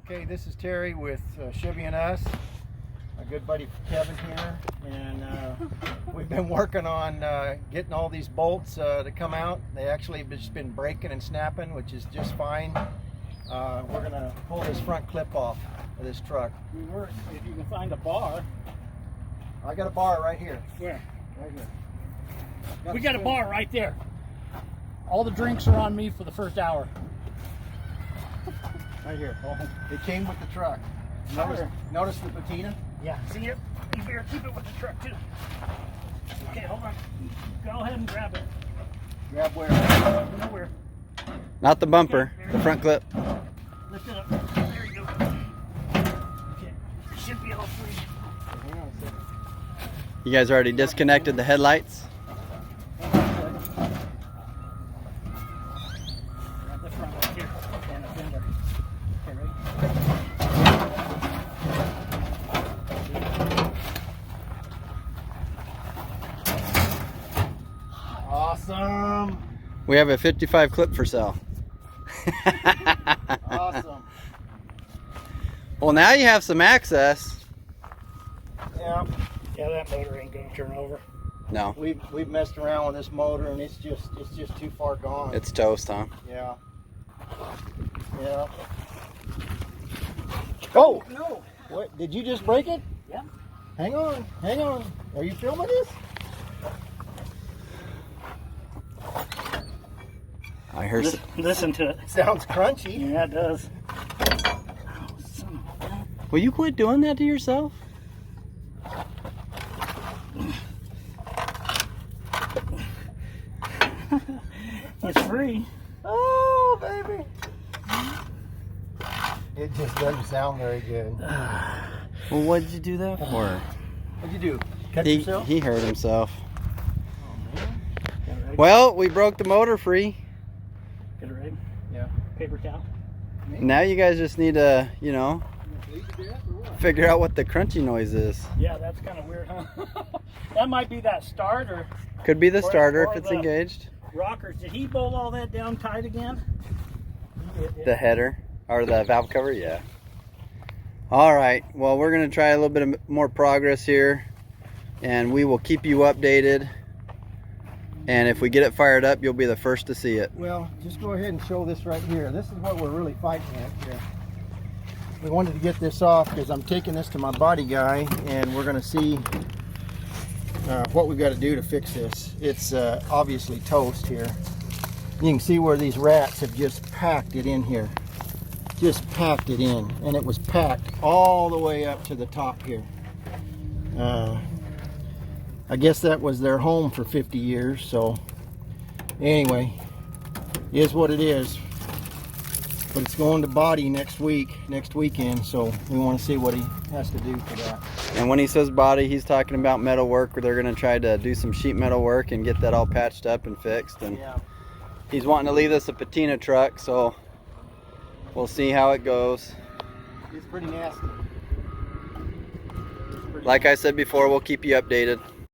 Okay, this is Terry with Chevy and Us, my good buddy Kevin here, and we've been working on getting all these bolts to come out. They actually have just been breaking and snapping, which is just fine. We're gonna pull this front clip off of this truck. If you can find a bar. I got a bar right here. Where? Right here. We got a bar right there. All the drinks are on me for the first hour. Right here. It came with the truck. Notice the patina? Yeah, see it? You better keep it with the truck too. Okay, hold on. Go ahead and grab it. Grab where? Nowhere. Not the bumper, the front clip. Lift it up. There you go. Okay. It should be all free. Hang on a second. You guys already disconnected the headlights? Grab the front right here. And the fender. Okay, ready? Awesome. We have a 55 clip for sale. Awesome. Well, now you have some access. Yeah. Yeah, that motor ain't gonna turn over. No, We've messed around with this motor and it's just too far gone. it's toast, huh? Yeah. Yeah. Oh No. what? Did you just break it? Yeah. Hang on. Hang on. Are you filming this? I heard some. Listen to it. Sounds crunchy. Yeah, it does. Will you quit doing that to yourself? It's free. Oh, baby. It just doesn't sound very good. Well, what did you do that for? What'd you do? Cut yourself? He hurt himself. Oh, man. Get it ready? Well, we broke the motor free. Get it ready? Yeah. Paper towel. Now you guys just need to, you know, figure out what the crunchy noise is. Yeah, that's kind of weird, huh? That might be that start or Could be the starter or if it's the- engaged. rockers. Did he bolt all that down tight again? He did, The header or the valve cover, yeah. All right, well, we're gonna try a little bit of more progress here and we will keep you updated. And if we get it fired up, you'll be the first to see it. Well, just go ahead and show this right here. This is what we're really fighting at here. We wanted to get this off because I'm taking this to my body guy and we're going to see what we've got to do to fix this. It's obviously toast here. You can see where these rats have just packed it in here. Just packed it in. And it was packed all the way up to the top here. I guess that was their home for 50 years, so anyway, is what it is. But it's going to body next weekend, so we want to see what he has to do for that. And when he says body, he's talking about metal work where they're going to try to do some sheet metal work and get that all patched up and fixed. And Yeah. he's wanting to leave this a patina truck, so we'll see how it goes. It's pretty nasty. Like I said before, we'll keep you updated.